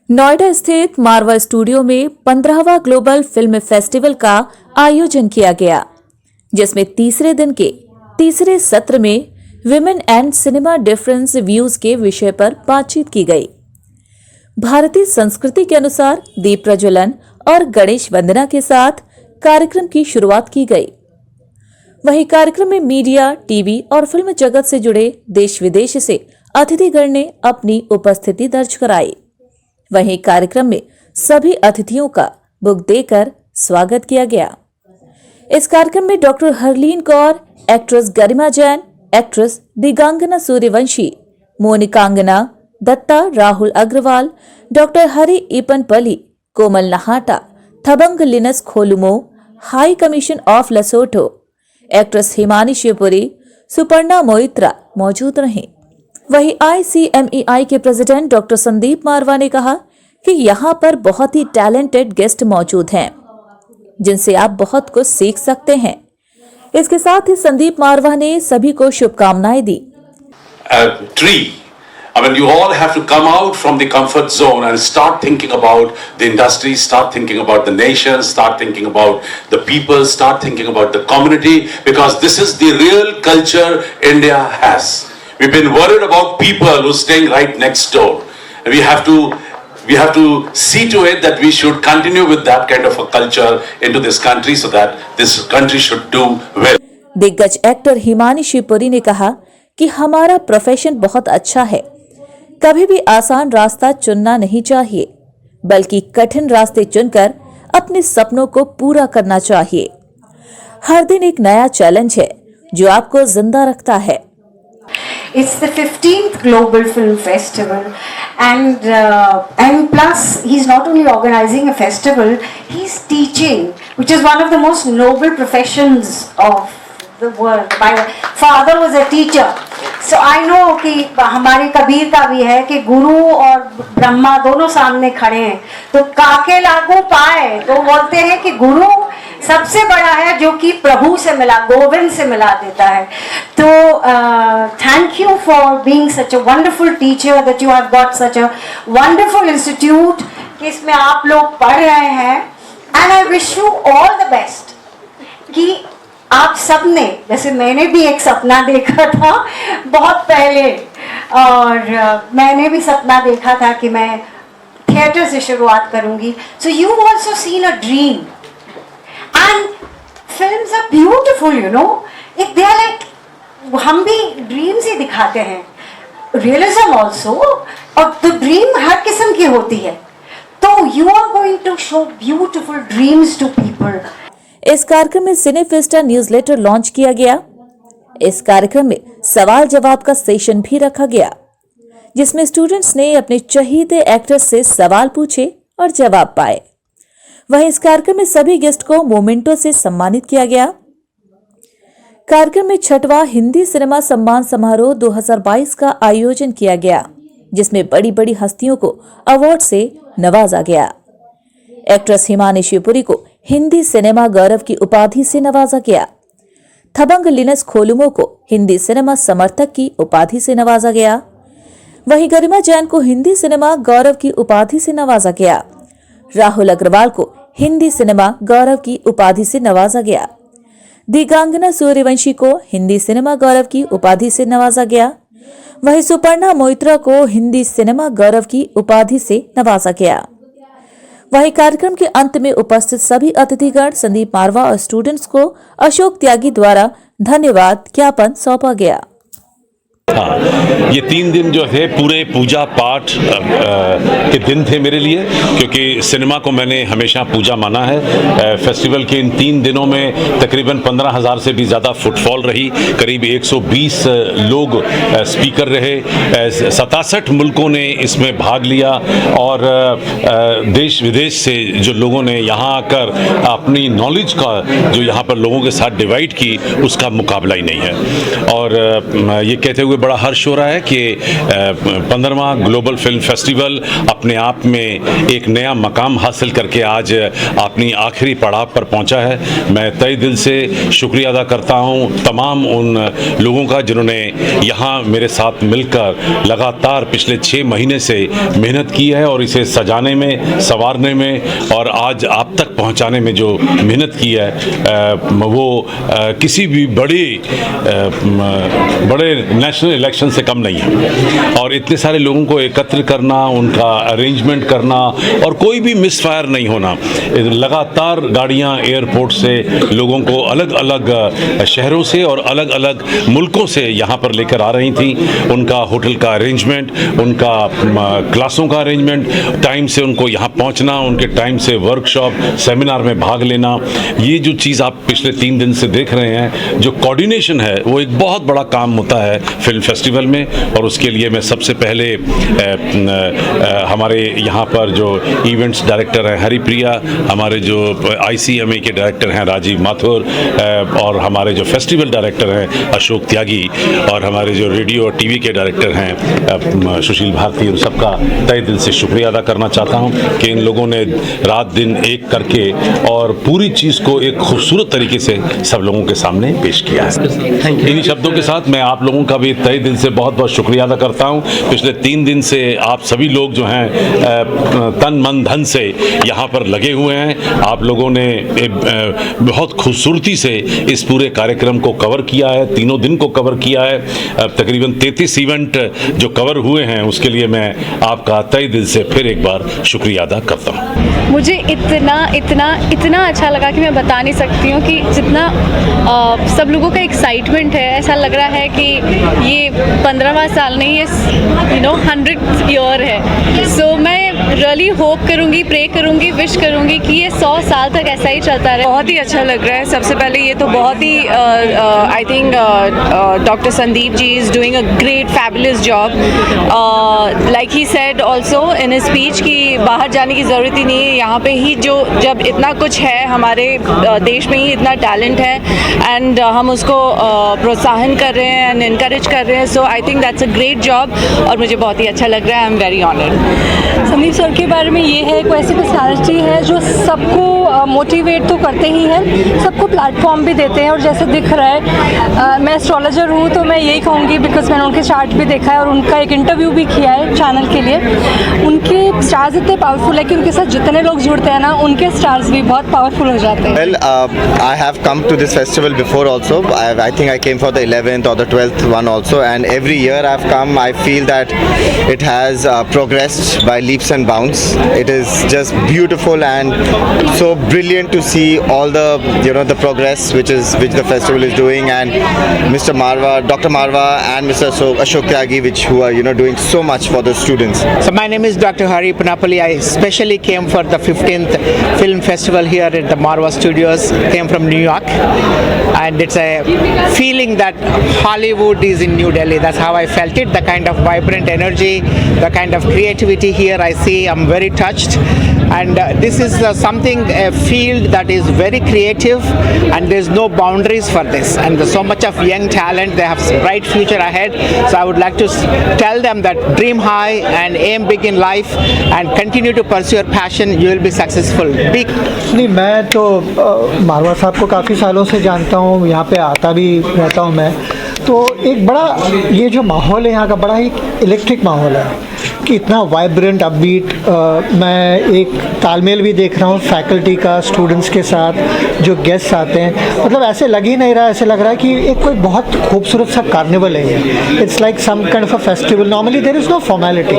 नोएडा स्थित मारवा स्टूडियो में 15वां global film festival का आयोजन किया गया, जिसमें तीसरे दिन के तीसरे सत्र में women and cinema difference views के विषय पर बातचीत की गई। भारतीय संस्कृति के अनुसार दीप प्रज्वलन और गणेश वंदना के साथ कार्यक्रम की शुरुआत की गई। वहीं कार्यक्रम में मीडिया, टीवी और फिल्म जगत से जुड़े देश विदेश से अतिथिगण ने अपनी उपस्थिति दर्ज कराई। वहीं कार्यक्रम में सभी अतिथियों का बुक देकर स्वागत किया गया। इस कार्यक्रम में doctor Harleen Kaur, actress Garima Jain, actress Digangana Suryavanshi, Monikangana Dutta, Rahul Agarwal, doctor Hari Epanpally, Komal Nahata, Thabang Linus Kholumo, high commission of Lesotho, actress Himani Shivpuri, Suparna Moitra मौजूद रहे। वहीं ICMEI के प्रेसिडेंट डॉक्टर संदीप मारवा ने कहा कि यहाँ पर बहुत ही टैलेंटेड गेस्ट मौजूद हैं, जिनसे आप बहुत कुछ सीख सकते हैं। इसके साथ ही संदीप मारवा ने सभी को शुभकामनाएं दी। I mean, you all have to come out from the comfort zone and start thinking about the industry, start thinking about the nation, start thinking about the people, start thinking about the community, because this is the real culture India has. We've been worried about people who are staying right next door. We have to see to it that we should continue with that kind of a culture into this country so that this country should do well. दिग्गज actor Himani Shivpuri ने कहा कि हमारा profession बहुत अच्छा है। कभी भी आसान रास्ता चुनना नहीं चाहिए, बल्कि कठिन रास्ते चुनकर अपने सपनों को पूरा करना चाहिए। हर दिन एक नया चैलेंज है जो आपको जिंदा रखता है। It's the 15th Global Film Festival, and plus he's not only organizing a festival, he's teaching, which is one of the most noble professions of the world. My father was a teacher, so I know कि हमारे कबीर का भी है कि गुरु और ब्रह्मा दोनों सामने खड़े हैं, तो काके लागू पाए, तो बोलते हैं कि गुरु सबसे बड़ा है जो कि प्रभु से मिला, गोविंद से मिला देता है। तो thank you for being such a wonderful teacher, that you have got such a wonderful institute कि इसमें आप लोग पढ़ रहे हैं, and I wish you all the best कि आप सब ने, जैसे मैंने भी एक सपना देखा था बहुत पहले, और मैंने भी सपना देखा था कि मैं थिएटर से शुरुआत करूंगी। So you also seen a dream, and films are beautiful, you know, if they are like, हम भी ड्रीम्स ही दिखाते हैं, रियलिज्म ऑल्सो, और द ड्रीम हर किस्म की होती है, तो you are going to show beautiful dreams to people. इस कार्यक्रम में सिनेफिस्टा न्यूज़लेटर लॉन्च किया गया। इस कार्यक्रम में सवाल जवाब का सेशन भी रखा गया, जिसमें स्टूडेंट्स ने अपने चहीते एक्टर्स से सवाल पूछे और जवाब पाए। वहीं इस कार्यक्रम में सभी गेस्ट को मोमेंटो से सम्मानित किया गया। कार्यक्रम में 6वां हिंदी सिनेमा सम्मान समारोह 2022 का आयोजन किया गया, जिसमें बड़ी बड़ी हस्तियों को अवार्ड से नवाजा गया। एक्ट्रेस हिमानी शिवपुरी को हिंदी सिनेमा गौरव की उपाधि से नवाजा गया। थबंग लिनस खोलुमो को हिंदी सिनेमा समर्थक की उपाधि से नवाजा गया। वहीं गरिमा जैन को हिंदी सिनेमा गौरव की उपाधि से नवाजा गया। राहुल अग्रवाल को हिंदी सिनेमा गौरव की उपाधि से नवाजा गया। दिगांगना सूर्यवंशी को हिंदी सिनेमा गौरव की उपाधि से नवाजा गया। वहीं सुपर्णा मोइत्रा को हिंदी सिनेमा गौरव की उपाधि से नवाजा गया। वहीं कार्यक्रम के अंत में उपस्थित सभी अतिथिगण, संदीप मारवा और स्टूडेंट्स को अशोक त्यागी द्वारा धन्यवाद ज्ञापन सौंपा गया। हाँ, ये 3 दिन जो थे पूरे पूजा पाठ के दिन थे मेरे लिए, क्योंकि सिनेमा को मैंने हमेशा पूजा माना है। फेस्टिवल के इन 3 दिनों में तकरीबन 15,000 से भी ज़्यादा फुटफॉल रही, करीब 120 लोग स्पीकर रहे, 67 मुल्कों ने इसमें भाग लिया, और देश विदेश से जो लोगों ने यहाँ आकर अपनी नॉलेज का जो यहाँ पर लोगों के साथ डिवाइड की, उसका मुकाबला ही नहीं है। और ये कहते हुए बड़ा हर्ष हो रहा है कि 15वां ग्लोबल फिल्म फेस्टिवल अपने आप में एक नया मकाम हासिल करके आज अपनी आखिरी पड़ाव पर पहुंचा है। मैं तहे दिल से शुक्रिया अदा करता हूं तमाम उन लोगों का जिन्होंने यहाँ मेरे साथ मिलकर लगातार पिछले 6 महीने से मेहनत की है और इसे सजाने में, संवारने में और आज आप तक पहुंचाने में जो मेहनत की है वो किसी भी बड़े नेशनल इलेक्शन से कम नहीं है। और इतने सारे लोगों को एकत्र करना, उनका अरेंजमेंट करना और कोई भी मिसफायर नहीं होना। लगातार गाड़ियां एयरपोर्ट से लोगों को अलग अलग शहरों से और अलग अलग मुल्कों से यहाँ पर लेकर आ रही थी। उनका होटल का अरेंजमेंट, उनका क्लासों का अरेंजमेंट, टाइम से उनको यहाँ पहुँचना, उनके टाइम से वर्कशॉप, सेमिनार में भाग लेना, ये जो चीज़ आप पिछले 3 दिन से देख रहे हैं, जो कोऑर्डिनेशन है वो एक बहुत बड़ा काम होता है फिल्म फेस्टिवल में। और उसके लिए मैं सबसे पहले हमारे यहाँ पर जो इवेंट्स डायरेक्टर हैं हरिप्रिया, हमारे जो ICMA के डायरेक्टर हैं राजीव माथुर और हमारे जो फेस्टिवल डायरेक्टर हैं अशोक त्यागी और हमारे जो रेडियो और TV के डायरेक्टर हैं सुशील भारती, उन सबका तहे दिल से शुक्रिया अदा करना चाहता हूँ कि इन लोगों ने रात दिन एक करके और पूरी चीज़ को एक खूबसूरत तरीके से सब लोगों के सामने पेश किया है। इन्हीं शब्दों के साथ मैं आप लोगों का भी तहे दिल से बहुत बहुत शुक्रिया अदा करता हूँ। पिछले 3 दिन से आप सभी लोग जो हैं तन मन धन से यहाँ पर लगे हुए हैं। आप लोगों ने बहुत खूबसूरती से इस पूरे कार्यक्रम को कवर किया है, तीनों दिन को कवर किया है। तकरीबन 33 इवेंट जो कवर हुए हैं उसके लिए मैं आपका तहे दिल से फिर एक बार शुक्रिया अदा करता हूँ। मुझे इतना अच्छा लगा कि मैं बता नहीं सकती हूँ कि जितना सब लोगों का एक्साइटमेंट है। ऐसा लग रहा है कि ये 15वां साल नहीं, ये 100th ईयर है। सो मैं रियली होप करूँगी, प्रे करूँगी, विश करूँगी कि ये 100 साल तक ऐसा ही चलता रहे। बहुत ही अच्छा लग रहा है। सबसे पहले ये तो बहुत ही I think doctor Sandeep ji is doing a great fabulous job. Like he said also in his speech कि बाहर जाने की ज़रूरत ही नहीं है, यहाँ पे ही जब इतना कुछ है, हमारे देश में ही इतना टैलेंट है एंड हम उसको प्रोत्साहन कर रहे हैं एंड इनकरेज कर रहे हैं। So I think that's a great job और मुझे बहुत ही अच्छा लग रहा है। I am very honoured. Sandeep sir के बारे में ये है, एक ऐसी पर्सनालिटी है जो सबको मोटिवेट तो करते ही हैं, सबको प्लेटफॉर्म भी देते हैं। और जैसे दिख रहा है मैं एस्ट्रोलॉजर हूँ तो मैं यही कहूँगी बिकॉज मैंने उनके चार्ट भी देखा है और उनका एक इंटरव्यू भी किया है चैनल के लिए। उनके स्टार्स इतने पावरफुल है कि उनके साथ जितने लोग जुड़ते हैं ना, उनके स्टार्स भी बहुत पावरफुल हो जाते हैं। Well, I have come to this festival before also. I think I came for the 11th or the 12th one also, and every year I've come, I feel that it has progressed by leaps and bounds. It is just beautiful and so brilliant to see all the the progress which the festival is doing, and Mr. Marwa, Dr. Marwa, and Mr. Ashok Tyagi, who are doing so much for the students. So my name is Dr. Hari Panapalli. I especially came for the 15th film festival here at the Marwa Studios. Came from New York, and it's a feeling that Hollywood is in New Delhi. That's how I felt it. The kind of vibrant energy, the kind of creativity here I see, I'm very touched. And this is a field that is very creative, and there's no boundaries for this. And there's so much of young talent. They have bright future ahead. So I would like to tell them that dream high and aim big in life, and continue to pursue your passion. You will be successful. नहीं, मैं तो मारवा साहब को काफ़ी सालों से जानता हूँ, यहाँ पे आता भी रहता हूँ मैं। तो एक बड़ा ये जो माहौल है यहाँ का, बड़ा ही इलेक्ट्रिक माहौल है कि इतना वाइब्रेंट अपबीट। मैं एक तालमेल भी देख रहा हूँ फैकल्टी का स्टूडेंट्स के साथ, जो गेस्ट आते हैं। मतलब ऐसे लग ही नहीं रहा, ऐसे लग रहा है कि एक कोई बहुत खूबसूरत सा कार्निवल है ये। It's like some kind of a festival. Normally there is no formality.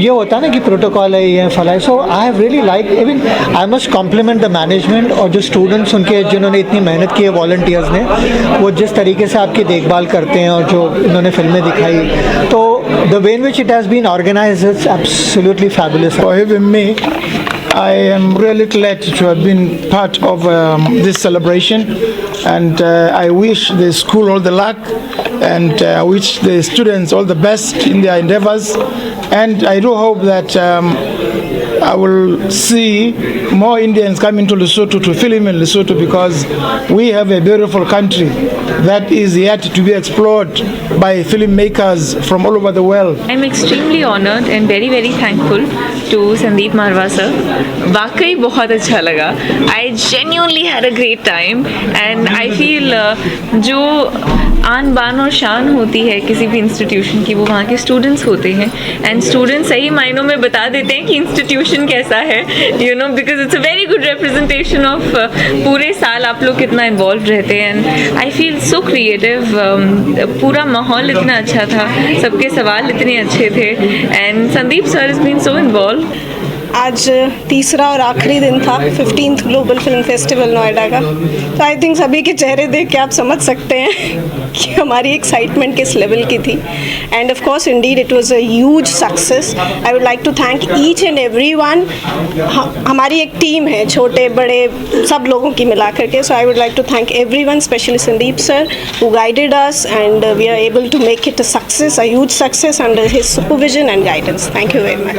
ये होता है ना कि प्रोटोकॉल है, ये फला है। So I have really like, even I must compliment the management और जो स्टूडेंट्स उनके जिन्होंने इतनी मेहनत की है, वॉलंटियर्स ने, वो जिस तरीके से आपकी देखभाल करते हैं और जो इन्होंने फिल्में दिखाई, तो the way in which it has been organized is absolutely fabulous. For having me, I am really glad to have been part of this celebration, and I wish the school all the luck, and I wish the students all the best in their endeavors, and I do hope that I will see more Indians coming to Lesotho to film in Lesotho, because we have a beautiful country that is yet to be explored by filmmakers from all over the world. I'm extremely honored and very very thankful to Sandeep Marwa sir. वाकई बहुत अच्छा लगा. I genuinely had a great time and I feel जो आन बान और शान होती है किसी भी इंस्टीट्यूशन की, वो वहाँ के स्टूडेंट्स होते हैं. एंड स्टूडेंट्स सही मायनों में बता देते हैं कि इंस्टीट्यूशन कैसा है, you know, because it's a very good representation of पूरे साल आप लोग कितना इन्वॉल्व रहते हैं. And I feel so creative. पूरा माहौल इतना अच्छा था, सबके सवाल इतने अच्छे थे and Sandeep sir is been so involve. आज तीसरा और आखिरी दिन था 15th global film festival Noida का. तो आई थिंक सभी के चेहरे देख के आप समझ सकते हैं कि हमारी एक्साइटमेंट किस लेवल की थी. And of course indeed it was a huge success. I would like to thank each and everyone. हमारी एक टीम है, छोटे बड़े सब लोगों की मिला करके. So I would like to thank everyone, specially Sandeep sir who guided us and we are able to make it a success, a huge success under his supervision and guidance. Thank you very much.